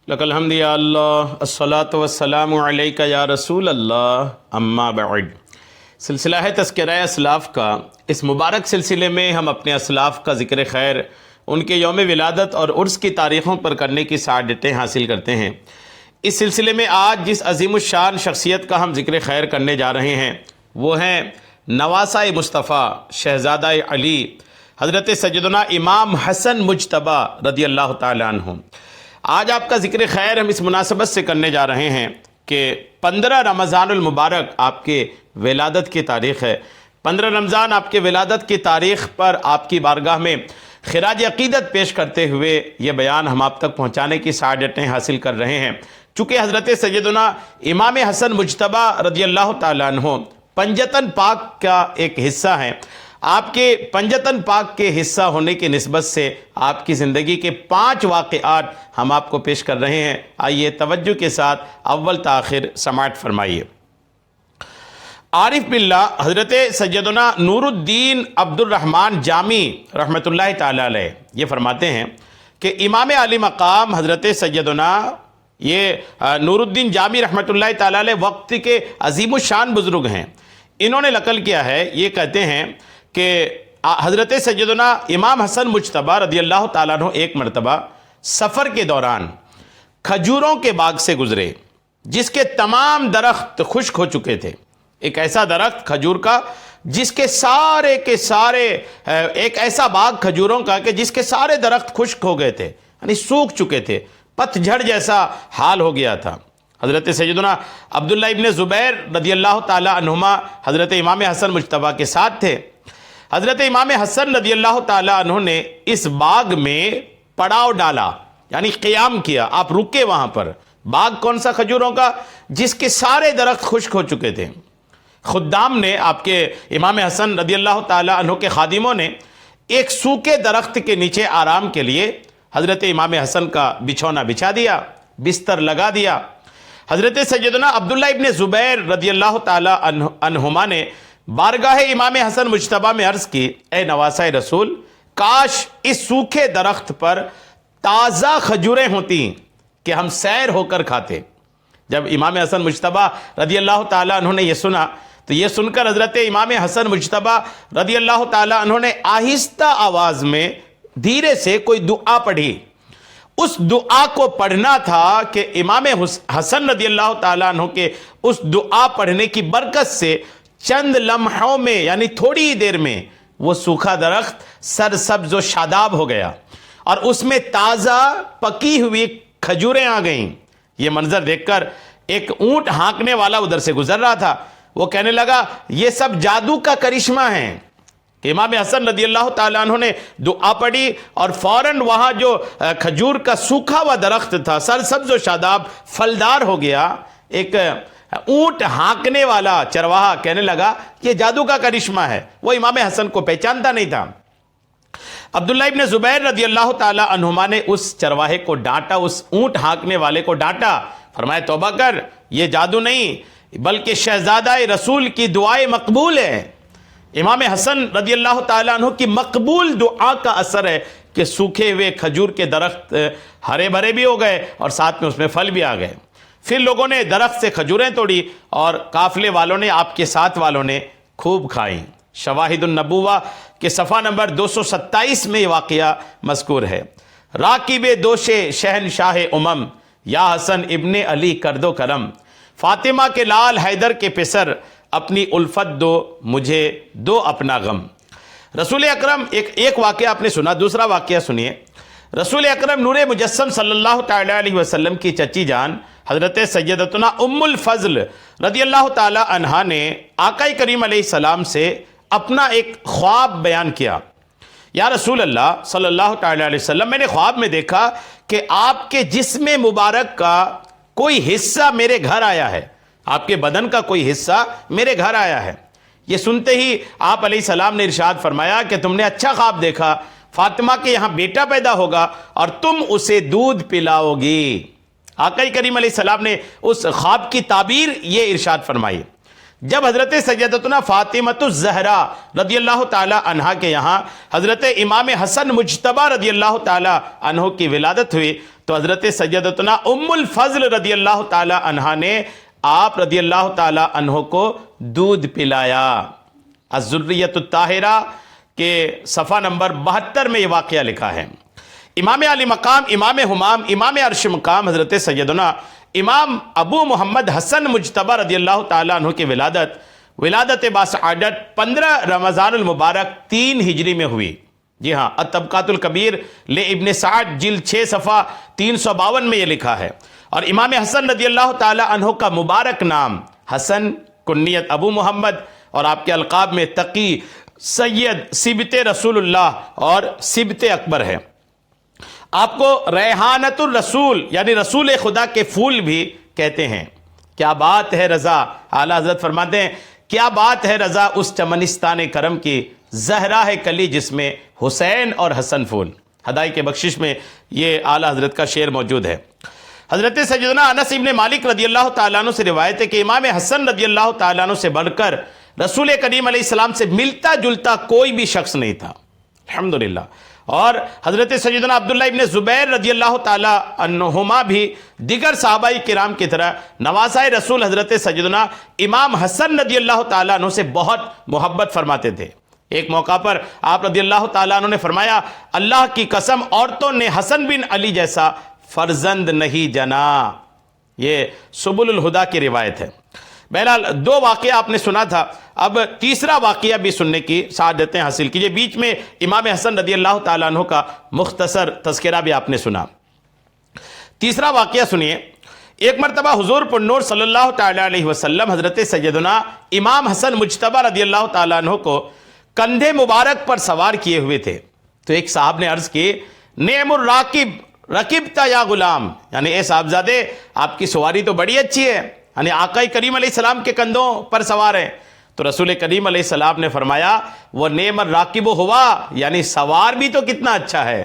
لک الحمد یا اللہ الصلاۃ والسلام علیک یا رسول اللہ اما بعد۔ سلسلہ ہے تذکرہ اسلاف کا۔ اس مبارک سلسلے میں ہم اپنے اسلاف کا ذکر خیر، ان کے یوم ولادت اور عرس کی تاریخوں پر کرنے کی سعادتیں حاصل کرتے ہیں۔ اس سلسلے میں آج جس عظیم الشان شخصیت کا ہم ذکر خیر کرنے جا رہے ہیں وہ ہیں نواسہ مصطفیٰ شہزادہ علی حضرت سیدنا امام حسن مجتبی رضی اللہ تعالیٰ عنہ۔ آج آپ کا ذکر خیر ہم اس مناسبت سے کرنے جا رہے ہیں کہ 15 رمضان المبارک آپ کے ولادت کی تاریخ ہے۔ 15 رمضان آپ کے ولادت کی تاریخ پر آپ کی بارگاہ میں خراج عقیدت پیش کرتے ہوئے یہ بیان ہم آپ تک پہنچانے کی سعادتیں حاصل کر رہے ہیں۔ چونکہ حضرت سیدنا امام حسن مجتبی رضی اللہ تعالیٰ عنہ پنجتن پاک کا ایک حصہ ہیں۔ آپ کے پنجتن پاک کے حصہ ہونے کی نسبت سے آپ کی زندگی کے 5 واقعات ہم آپ کو پیش کر رہے ہیں۔ آئیے توجہ کے ساتھ اول تا آخر سماعت فرمائیے۔ عارف باللہ حضرت سیدنا نور الدین عبد الرحمن جامی رحمۃ اللہ تعالیٰ علیہ یہ فرماتے ہیں کہ امام علی مقام حضرت سیدنا نور الدین جامی رحمۃ اللہ تعالیٰ علیہ وقت کے عظیم الشان بزرگ ہیں۔ انہوں نے نقل کیا ہے، یہ کہتے ہیں کہ حضرت سیدنا امام حسن مجتبی رضی اللہ تعالیٰ عنہ ایک مرتبہ سفر کے دوران کھجوروں کے باغ سے گزرے جس کے تمام درخت خشک ہو چکے تھے۔ ایک ایسا درخت کھجور کا جس کے سارے ایک ایسا باغ کھجوروں کا کہ جس کے سارے درخت خشک ہو گئے تھے، یعنی سوکھ چکے تھے، پت جھڑ جیسا حال ہو گیا تھا۔ حضرت سیدنا عبداللہ ابن زبیر رضی اللہ تعالیٰ عنہما حضرت امام حسن مجتبی کے ساتھ تھے۔ حضرت امام حسن رضی اللہ تعالیٰ عنہ نے اس باغ میں پڑاؤ ڈالا، یعنی قیام کیا، آپ رکے وہاں پر۔ باغ کون سا؟ کھجوروں کا جس کے سارے درخت خشک ہو چکے تھے۔ خدام نے، آپ کے امام حسن رضی اللہ تعالیٰ عنہ کے خادموں نے ایک سوکھے درخت کے نیچے آرام کے لیے حضرت امام حسن کا بچھونا بچھا دیا، بستر لگا دیا۔ حضرت سیدنا عبداللہ ابن زبیر رضی اللہ تعالیٰ عنہما نے بارگاہ امام حسن مجتبی میں عرض کی، اے نواسہ رسول، کاش اس سوکھے درخت پر تازہ کھجوریں ہوتی کہ ہم سیر ہو کر کھاتے۔ جب امام حسن مجتبی رضی اللہ تعالیٰ عنہ نے یہ سنا تو یہ سن کر حضرت امام حسن مجتبی رضی اللہ تعالیٰ عنہ نے آہستہ آواز میں دھیرے سے کوئی دعا پڑھی۔ اس دعا کو پڑھنا تھا کہ امام حسن رضی اللہ تعالیٰ عنہ کے اس دعا پڑھنے کی برکت سے چند لمحوں میں، یعنی تھوڑی دیر میں، وہ سوکھا درخت سرسبز و شاداب ہو گیا اور اس میں تازہ پکی ہوئی کھجوریں آ گئیں۔ یہ منظر دیکھ کر ایک اونٹ ہانکنے والا ادھر سے گزر رہا تھا، وہ کہنے لگا یہ سب جادو کا کرشمہ ہے۔ امام حسن رضی اللہ تعالیٰ عنہ نے دعا پڑھی اور فوراً وہاں جو کھجور کا سوکھا ہوا درخت تھا سرسبز و شاداب پھلدار ہو گیا۔ ایک اونٹ ہانکنے والا چرواہا کہنے لگا یہ جادو کا کرشمہ ہے، وہ امام حسن کو پہچانتا نہیں تھا۔ عبداللہ ابن زبیر رضی اللہ تعالیٰ عنہما نے اس چرواہے کو ڈانٹا، اس اونٹ ہانکنے والے کو ڈانٹا، فرمایا توبہ کر، یہ جادو نہیں بلکہ شہزادہ رسول کی دعائیں مقبول ہے۔ امام حسن رضی اللہ تعالیٰ عنہ کی مقبول دعا کا اثر ہے کہ سوکھے ہوئے کھجور کے درخت ہرے بھرے بھی ہو گئے اور ساتھ میں اس میں پھل بھی آ گئے۔ پھر لوگوں نے درخت سے کھجوریں توڑی اور قافلے والوں نے، آپ کے ساتھ والوں نے خوب کھائیں۔ شواہد النبوہ کے صفحہ نمبر 227 میں یہ واقعہ مذکور ہے۔ راکب دوش شہنشاہ امم، یا حسن ابن علی کردو کرم، فاطمہ کے لال حیدر کے پسر، اپنی الفت دو مجھے دو اپنا غم۔ رسول اکرم ایک واقعہ آپ نے سنا، دوسرا واقعہ سنیے۔ رسول اکرم نور مجسم صلی اللہ تعالیٰ علیہ وسلم کی چچی جان حضرت سیدتنا ام الفضل رضی اللہ تعالیٰ عنہا نے آقا کریم علیہ السلام سے اپنا ایک خواب بیان کیا۔ یا رسول اللہ صلی اللہ تعالیٰ علیہ وسلم، میں نے خواب میں دیکھا کہ آپ کے جسم مبارک کا کوئی حصہ میرے گھر آیا ہے، آپ کے بدن کا کوئی حصہ میرے گھر آیا ہے۔ یہ سنتے ہی آپ علیہ السلام نے ارشاد فرمایا کہ تم نے اچھا خواب دیکھا، فاطمہ کے یہاں بیٹا پیدا ہوگا اور تم اسے دودھ پلاؤ گی۔ آقا کریم علیہ السلام نے اس خواب کی تعبیر یہ ارشاد فرمائی۔ جب حضرت سیدتنا فاطمۃ الزہرا رضی اللہ تعالی عنہا کے یہاں حضرت امام حسن مجتبی رضی اللہ تعالی عنہ کی ولادت ہوئی تو حضرت سیدتنا ام الفضل رضی اللہ تعالی عنہ نے آپ رضی اللہ تعالی عنہ کو دودھ پلایا۔ الذریۃ الطاہرہ کے صفحہ نمبر 72 میں یہ واقعہ لکھا ہے۔ امام علی مقام، امام ہمام، امام عرش مقام حضرت سیدنا امام ابو محمد حسن مجتبی رضی اللہ تعالیٰ عنہ کی ولادت باسعادت 15 رمضان المبارک 3 ہجری میں ہوئی۔ جی ہاں، الطبقات الکبیر لابن سعد جلد 6 صفحہ 352 میں یہ لکھا ہے۔ اور امام حسن رضی اللہ تعالیٰ عنہ کا مبارک نام حسن، کنیت ابو محمد، اور آپ کے القاب میں تقی، سید، سبت رسول اللہ اور سبت اکبر ہے۔ آپ کو ریحانت الرسول یعنی رسول خدا کے پھول بھی کہتے ہیں۔ کیا بات ہے رضا، اعلیٰ حضرت فرماتے ہیں کیا بات ہے رضا اس چمنستان کرم کی، زہرا ہے کلی جس میں حسین اور حسن پھول۔ ہدائی کے بخشش میں یہ اعلیٰ حضرت کا شعر موجود ہے۔ حضرت سیدنا انس ابن مالک رضی اللہ تعالیٰ عنہ سے روایت ہے کہ امام حسن رضی اللہ تعالیٰ عنہ سے بڑھ کر رسول کریم علیہ السلام سے ملتا جلتا کوئی بھی شخص نہیں تھا، الحمدللہ۔ اور حضرت سیدنا عبداللہ ابن زبیر رضی اللہ تعالیٰ عنہما بھی دیگر صحابہ کرام کی طرح نواسہ رسول حضرت سیدنا امام حسن رضی اللہ تعالیٰ عنہ سے بہت محبت فرماتے تھے۔ ایک موقع پر آپ رضی اللہ تعالیٰ عنہ نے فرمایا، اللہ کی قسم عورتوں نے حسن بن علی جیسا فرزند نہیں جنا۔ یہ سبل الہدا کی روایت ہے۔ بہرحال 2 واقعہ آپ نے سنا تھا، اب تیسرا واقعہ بھی سننے کی سعادتیں حاصل کیجئے۔ بیچ میں امام حسن رضی اللہ تعالیٰ عنہ کا مختصر تذکرہ بھی آپ نے سنا۔ تیسرا واقعہ سنیے۔ ایک مرتبہ حضور پر نور صلی اللہ تعالیٰ علیہ وسلم حضرت سیدنا امام حسن مجتبی رضی اللہ تعالیٰ عنہ کو کندھے مبارک پر سوار کیے ہوئے تھے، تو ایک صاحب نے عرض کی، نعم الراکب رکبتا یا غلام، یعنی اے صاحبزادے آپ کی سواری تو بڑی اچھی ہے، یعنی آقا کریم علیہ السلام کے کندھوں پر سوار ہیں۔ تو رسول کریم علیہ السلام نے فرمایا، وہ نعم الراکب ہوا، یعنی سوار بھی تو کتنا اچھا ہے۔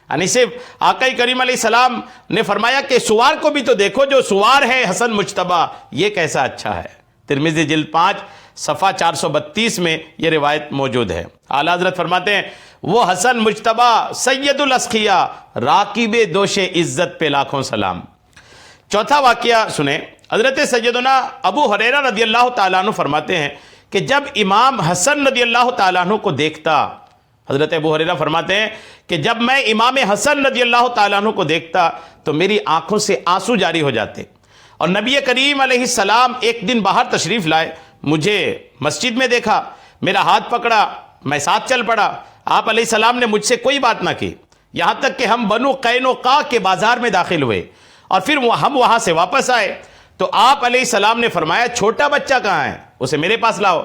یعنی صرف آقا کریم علیہ السلام نے فرمایا کہ سوار کو بھی تو دیکھو، جو سوار ہے حسن مجتبی یہ کیسا اچھا ہے۔ ترمذی جلد 5 صفحہ 432 میں یہ روایت موجود ہے۔ اعلیٰ حضرت فرماتے ہیں، وہ حسن مجتبی سید الاسقیاء، راکب دوش عزت پہ لاکھوں سلام۔ چوتھا واقعہ سنیں۔ حضرت سیدنا ابو ہریرہ رضی اللہ تعالیٰ عنہ فرماتے ہیں کہ جب امام حسن رضی اللہ تعالیٰ عنہ کو دیکھتا، حضرت ابو ہریرہ فرماتے ہیں کہ جب میں امام حسن رضی اللہ تعالیٰ عنہ کو دیکھتا تو میری آنکھوں سے آنسو جاری ہو جاتے۔ اور نبی کریم علیہ السلام ایک دن باہر تشریف لائے، مجھے مسجد میں دیکھا، میرا ہاتھ پکڑا، میں ساتھ چل پڑا۔ آپ علیہ السلام نے مجھ سے کوئی بات نہ کی، یہاں تک کہ ہم بنو قینقاع کے بازار میں داخل ہوئے اور پھر ہم وہاں سے واپس آئے تو آپ علیہ السلام نے فرمایا، چھوٹا بچہ کہاں ہے، اسے میرے پاس لاؤ۔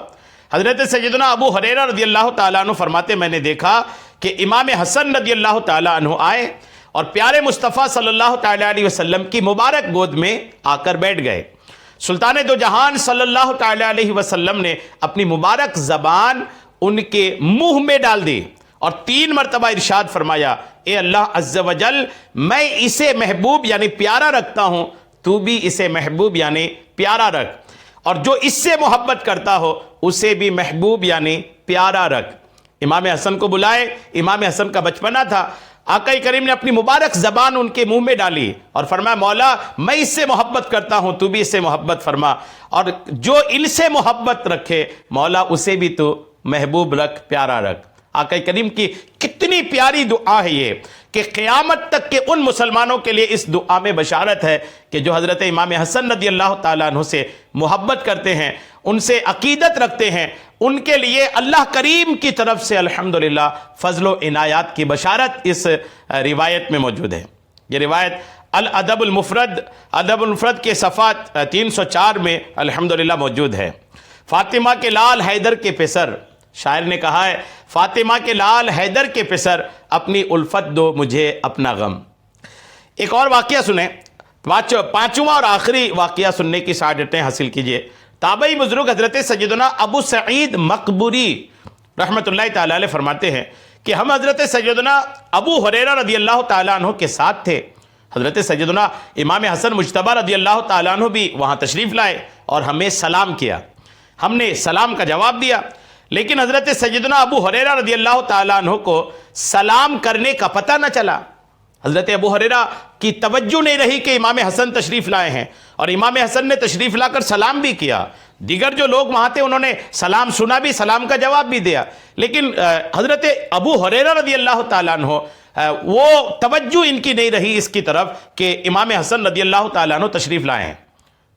حضرت سیدنا ابو ہریرہ رضی اللہ تعالیٰ عنہ فرماتے، میں نے دیکھا کہ امام حسن رضی اللہ تعالیٰ عنہ آئے اور پیارے مصطفیٰ صلی اللہ تعالیٰ علیہ وسلم کی مبارک گود میں آ کر بیٹھ گئے۔ سلطان دو جہان صلی اللہ تعالیٰ علیہ وسلم نے اپنی مبارک زبان ان کے منہ میں ڈال دی اور 3 مرتبہ ارشاد فرمایا، اے اللہ عز و جل، میں اسے محبوب یعنی پیارا رکھتا ہوں، تو بھی اسے محبوب یعنی پیارا رکھ، اور جو اس سے محبت کرتا ہو اسے بھی محبوب یعنی پیارا رکھ۔ امام حسن کو بلائے، امام حسن کا بچپنا تھا، آقا کریم نے اپنی مبارک زبان ان کے منہ میں ڈالی اور فرمایا، مولا میں اس سے محبت کرتا ہوں، تو بھی اس سے محبت فرما، اور جو ان سے محبت رکھے مولا اسے بھی تو محبوب رکھ، پیارا رکھ۔ آقا کریم کی کتنی پیاری دعا ہے یہ کہ قیامت تک کے ان مسلمانوں کے لیے اس دعا میں بشارت ہے کہ جو حضرت امام حسن رضی اللہ تعالیٰ عنہ سے محبت کرتے ہیں، ان سے عقیدت رکھتے ہیں، ان کے لیے اللہ کریم کی طرف سے الحمدللہ فضل و عنایات کی بشارت اس روایت میں موجود ہے۔ یہ روایت الادب المفرد، ادب المفرد کے صفحہ 304 میں الحمدللہ موجود ہے۔ فاطمہ کے لال حیدر کے پسر، شاعر نے کہا ہے، فاطمہ کے لال حیدر کے پسر، اپنی الفت دو مجھے اپنا غم۔ ایک اور واقعہ سنیں، پانچواں اور آخری واقعہ سننے کی سعادتیں حاصل کیجئے۔ تابعی بزرگ حضرت سیدنا ابو سعید مقبوری رحمۃ اللہ تعالیٰ علیہ فرماتے ہیں کہ ہم حضرت سیدنا ابو ہریرہ رضی اللہ تعالیٰ عنہ کے ساتھ تھے۔ حضرت سیدنا امام حسن مجتبی رضی اللہ تعالیٰ عنہ بھی وہاں تشریف لائے اور ہمیں سلام کیا، ہم نے سلام کا جواب دیا، لیکن حضرت سیدنا ابو ہریرہ رضی اللہ تعالیٰ عنہ کو سلام کرنے کا پتہ نہ چلا۔ حضرت ابو ہریرہ کی توجہ نہیں رہی کہ امام حسن تشریف لائے ہیں، اور امام حسن نے تشریف لا کر سلام بھی کیا، دیگر جو لوگ وہاں تھے انہوں نے سلام سنا بھی، سلام کا جواب بھی دیا، لیکن حضرت ابو ہریرہ رضی اللہ تعالیٰ عنہ وہ توجہ ان کی نہیں رہی اس کی طرف کہ امام حسن رضی اللہ تعالیٰ عنہ تشریف لائے ہیں۔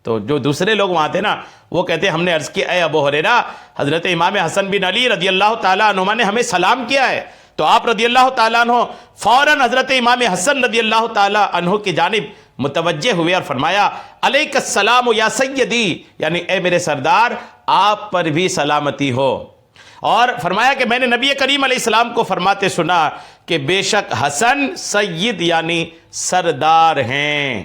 تو جو دوسرے لوگ وہاں تھے نا، وہ کہتے ہیں ہم نے عرض کیا اے ابو ہریرہ، حضرت امام حسن بن علی رضی اللہ تعالیٰ عنہما نے ہمیں سلام کیا ہے۔ تو آپ رضی اللہ تعالیٰ عنہ فوراً حضرت امام حسن رضی اللہ تعالیٰ عنہ کی جانب متوجہ ہوئے اور فرمایا علیک السلام یا سیدی، یعنی اے میرے سردار آپ پر بھی سلامتی ہو، اور فرمایا کہ میں نے نبی کریم علیہ السلام کو فرماتے سنا کہ بے شک حسن سید یعنی سردار ہیں۔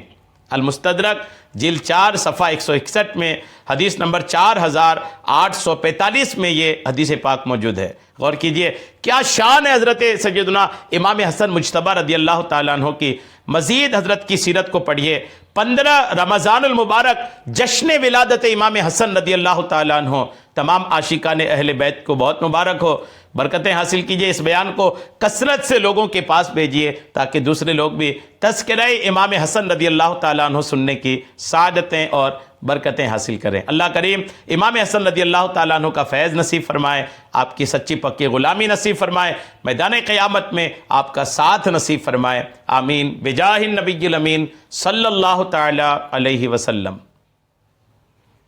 المستدرک جلد 4 صفحہ 161 میں حدیث نمبر 4845 میں یہ حدیث پاک موجود ہے۔ غور کیجئے کیا شان ہے حضرت سیدنا امام حسن مجتبی رضی اللہ تعالیٰ عنہ کی۔ مزید حضرت کی سیرت کو پڑھیے۔ 15 رمضان المبارک جشن ولادت امام حسن رضی اللہ تعالیٰ عنہ، تمام عاشقان اہل بیت کو بہت مبارک ہو۔ برکتیں حاصل کیجئے، اس بیان کو کثرت سے لوگوں کے پاس بھیجیے تاکہ دوسرے لوگ بھی تذکرہ امام حسن رضی اللہ تعالیٰ عنہ سننے کی سعادتیں اور برکتیں حاصل کریں۔ اللہ کریم امام حسن رضی اللہ تعالیٰ عنہ کا فیض نصیب فرمائے، آپ کی سچی پکی غلامی نصیب فرمائے، میدان قیامت میں آپ کا ساتھ نصیب فرمائے، آمین بجاہ النبی الامین صلی اللہ تعالی علیہ وسلم۔